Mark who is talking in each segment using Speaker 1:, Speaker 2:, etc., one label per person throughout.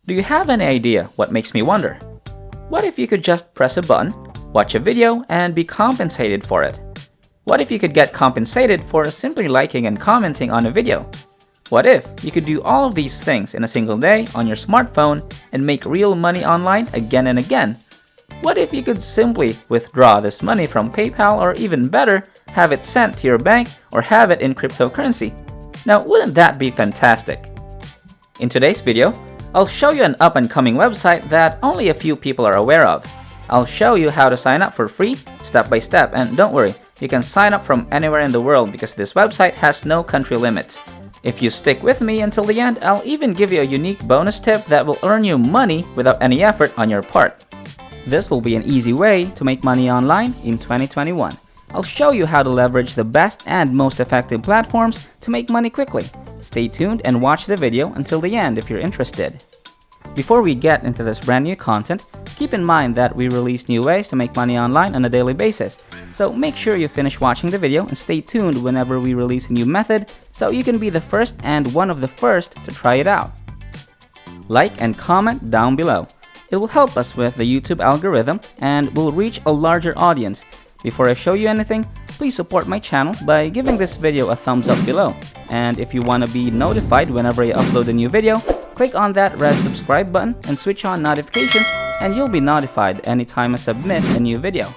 Speaker 1: Do you have any idea what makes me wonder? What if you could just press a button, watch a video, and be compensated for it? What if you could get compensated for simply liking and commenting on a video? What if you could do all of these things in a single day on your smartphone and make real money online again and again? What if you could simply withdraw this money from PayPal, or even better, have it sent to your bank or have it in cryptocurrency? Now, wouldn't that be fantastic? In today's video, I'll show you an up-and-coming website that only a few people are aware of. I'll show you how to sign up for free, step by step, and don't worry, you can sign up from anywhere in the world because this website has no country limits. If you stick with me until the end, I'll even give you a unique bonus tip that will earn you money without any effort on your part. This will be an easy way to make money online in 2021. I'll show you how to leverage the best and most effective platforms to make money quickly. Stay tuned and watch the video until the end if you're interested. Before we get into this brand new content, keep in mind that we release new ways to make money online on a daily basis. So make sure you finish watching the video and stay tuned whenever we release a new method so you can be the first and one of the first to try it out. Like and comment down below. It will help us with the YouTube algorithm and will reach a larger audience. Before I show you anything, please support my channel by giving this video a thumbs up below. And if you want to be notified whenever I upload a new video, click on that red subscribe button and switch on notifications, and you'll be notified anytime I submit a new video.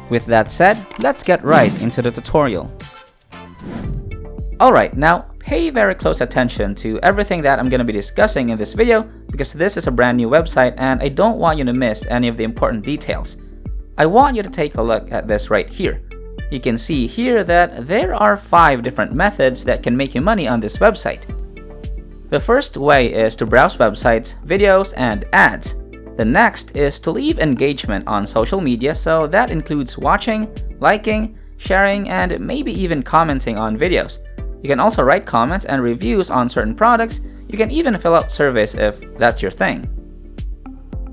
Speaker 1: With that said, let's get right into the tutorial. Alright, now pay very close attention to everything that I'm going to be discussing in this video because this is a brand new website and I don't want you to miss any of the important details. I want you to take a look at this right here. You can see here that there are 5 different methods that can make you money on this website. The first way is to browse websites, videos, and ads. The next is to leave engagement on social media, so that includes watching, liking, sharing, and maybe even commenting on videos. You can also write comments and reviews on certain products. You can even fill out surveys if that's your thing.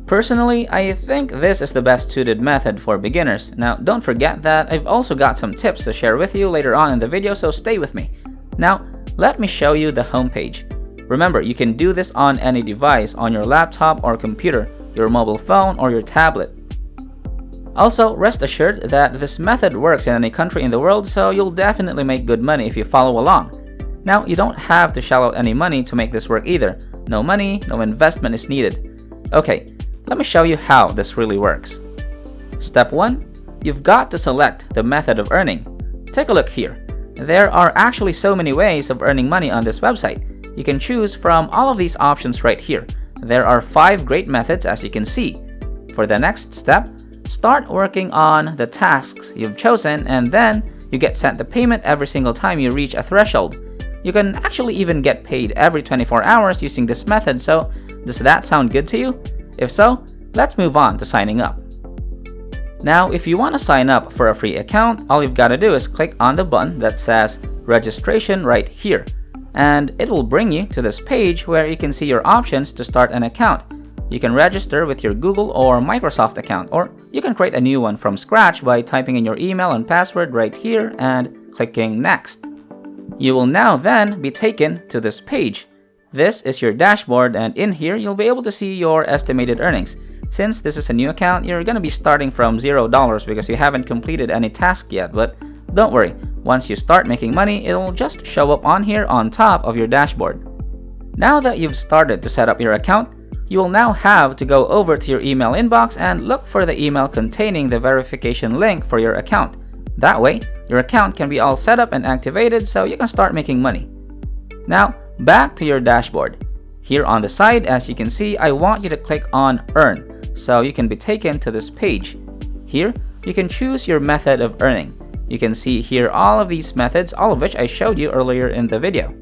Speaker 1: Personally, I think this is the best suited method for beginners. Now, don't forget that I've also got some tips to share with you later on in the video, so stay with me. Now, let me show you the homepage. Remember, you can do this on any device, on your laptop or computer, your mobile phone, or your tablet. Also, rest assured that this method works in any country in the world, so you'll definitely make good money if you follow along. Now, you don't have to shell out any money to make this work either. No money, no investment is needed. Okay, let me show you how this really works. Step 1. You've got to select the method of earning. Take a look here. There are actually so many ways of earning money on this website. You can choose from all of these options right here. There are 5 great methods as you can see. For the next step, start working on the tasks you've chosen, and then you get sent the payment every single time you reach a threshold. You can actually even get paid every 24 hours using this method, so does that sound good to you? If so, let's move on to signing up. Now, if you want to sign up for a free account, all you've got to do is click on the button that says registration right here, and it will bring you to this page where you can see your options to start an account. You can register with your Google or Microsoft account, or you can create a new one from scratch by typing in your email and password right here and clicking next. You will now then be taken to this page. This is your dashboard, and in here you'll be able to see your estimated earnings. Since this is a new account, you're going to be starting from $0 because you haven't completed any task yet, but don't worry, once you start making money, it'll just show up on here on top of your dashboard. Now that you've started to set up your account, you will now have to go over to your email inbox and look for the email containing the verification link for your account. That way, your account can be all set up and activated so you can start making money. Now, back to your dashboard. Here on the side, as you can see, I want you to click on Earn so you can be taken to this page. Here, you can choose your method of earning. You can see here all of these methods, all of which I showed you earlier in the video.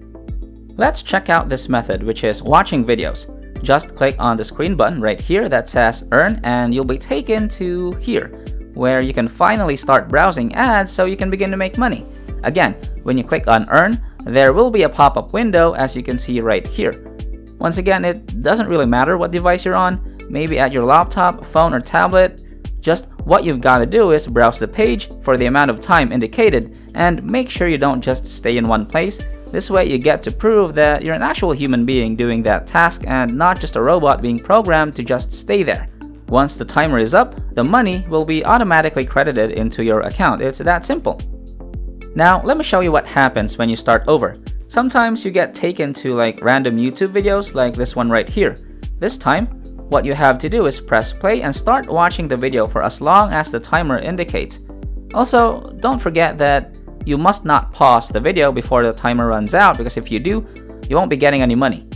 Speaker 1: Let's check out this method, which is watching videos. Just click on the screen button right here that says Earn, and you'll be taken to here, where you can finally start browsing ads so you can begin to make money. Again, when you click on Earn, there will be a pop-up window as you can see right here. Once again, it doesn't really matter what device you're on, maybe at your laptop, phone, or tablet. Just what you've got to do is browse the page for the amount of time indicated, and make sure you don't just stay in one place. This way you get to prove that you're an actual human being doing that task and not just a robot being programmed to just stay there. Once the timer is up, the money will be automatically credited into your account. It's that simple. Now, let me show you what happens when you start over. Sometimes you get taken to random YouTube videos like this one right here. This time, what you have to do is press play and start watching the video for as long as the timer indicates. Also, don't forget that you must not pause the video before the timer runs out, because if you do, you won't be getting any money.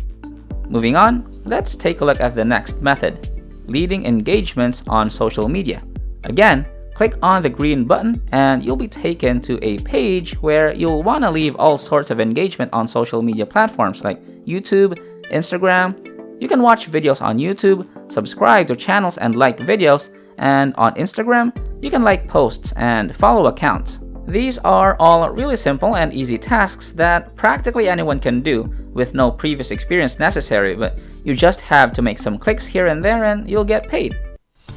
Speaker 1: Moving on, let's take a look at the next method, leading engagements on social media. Again, click on the green button and you'll be taken to a page where you'll want to leave all sorts of engagement on social media platforms like YouTube, Instagram. You can watch videos on YouTube, subscribe to channels and like videos, and on Instagram, you can like posts and follow accounts. These are all really simple and easy tasks that practically anyone can do with no previous experience necessary, but you just have to make some clicks here and there and you'll get paid.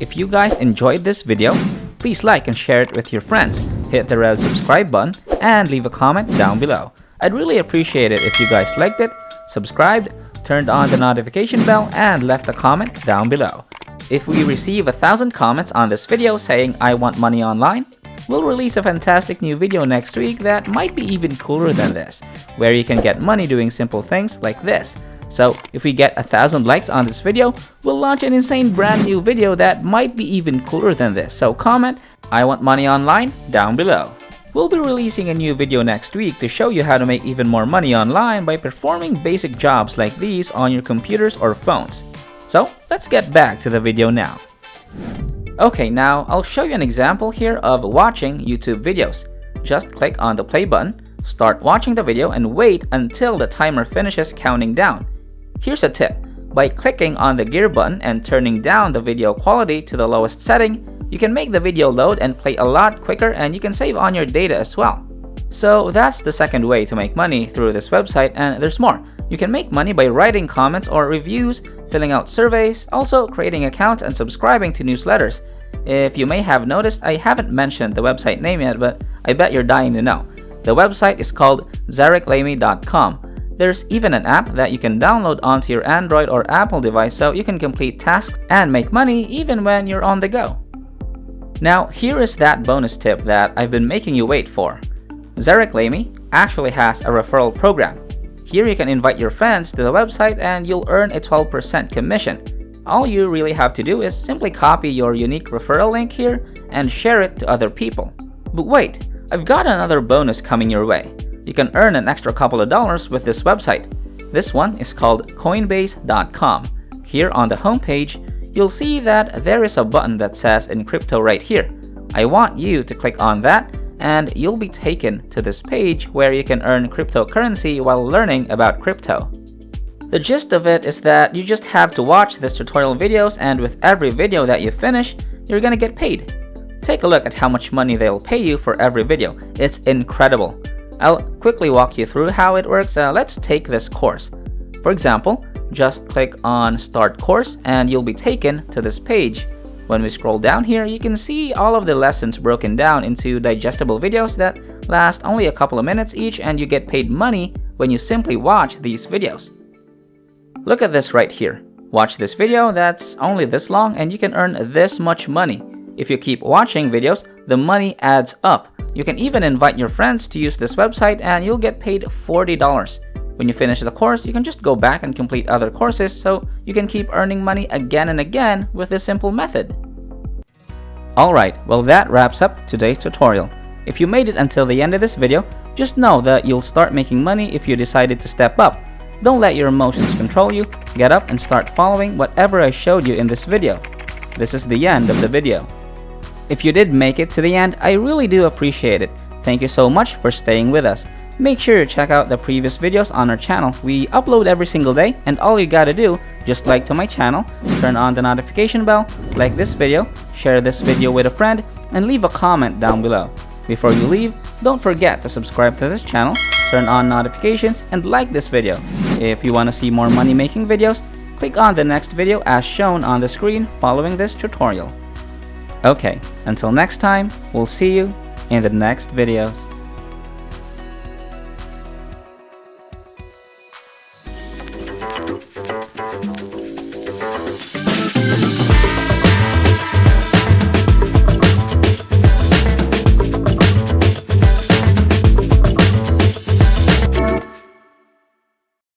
Speaker 1: If you guys enjoyed this video, please like and share it with your friends, hit the red subscribe button, and leave a comment down below. I'd really appreciate it if you guys liked it, subscribed, turned on the notification bell, and left a comment down below. If we receive 1,000 comments on this video saying I want money online, we'll release a fantastic new video next week that might be even cooler than this, where you can get money doing simple things like this. So if we get 1,000 likes on this video, we'll launch an insane brand new video that might be even cooler than this. So comment I want money online down below. We'll be releasing a new video next week to show you how to make even more money online by performing basic jobs like these on your computers or phones. So let's get back to the video now. Okay, now I'll show you an example here of watching YouTube videos. Just click on the play button, start watching the video, and wait until the timer finishes counting down. Here's a tip. By clicking on the gear button and turning down the video quality to the lowest setting, you can make the video load and play a lot quicker, and you can save on your data as well. So that's the second way to make money through this website, and there's more. You can make money by writing comments or reviews, filling out surveys, also creating accounts and subscribing to newsletters. If you may have noticed, I haven't mentioned the website name yet, but I bet you're dying to know. The website is called ZarekLamy.com. There's even an app that you can download onto your Android or Apple device so you can complete tasks and make money even when you're on the go. Now, here is that bonus tip that I've been making you wait for. Zarek Lamy actually has a referral program. Here you can invite your friends to the website and you'll earn a 12% commission. All you really have to do is simply copy your unique referral link here and share it to other people. But wait, I've got another bonus coming your way. You can earn an extra couple of dollars with this website. This one is called Coinbase.com. Here on the homepage, you'll see that there is a button that says Encrypto right here. I want you to click on that and you'll be taken to this page where you can earn cryptocurrency while learning about crypto. The gist of it is that you just have to watch this tutorial videos, and with every video that you finish, you're gonna get paid. Take a look at how much money they'll pay you for every video. It's incredible. I'll quickly walk you through how it works. Let's take this course. For example, just click on Start Course and you'll be taken to this page. When we scroll down here, you can see all of the lessons broken down into digestible videos that last only a couple of minutes each, and you get paid money when you simply watch these videos. Look at this right here. Watch this video that's only this long and you can earn this much money. If you keep watching videos, the money adds up. You can even invite your friends to use this website and you'll get paid $40. When you finish the course, you can just go back and complete other courses so you can keep earning money again and again with this simple method. Alright, well that wraps up today's tutorial. If you made it until the end of this video, just know that you'll start making money if you decided to step up. Don't let your emotions control you. Get up and start following whatever I showed you in this video. This is the end of the video. If you did make it to the end, I really do appreciate it. Thank you so much for staying with us. Make sure to check out the previous videos on our channel. We upload every single day, and all you gotta do, just like to my channel, turn on the notification bell, like this video, share this video with a friend, and leave a comment down below. Before you leave, don't forget to subscribe to this channel, turn on notifications, and like this video. If you want to see more money making videos, click on the next video as shown on the screen following this tutorial. Okay, until next time, we'll see you in the next videos.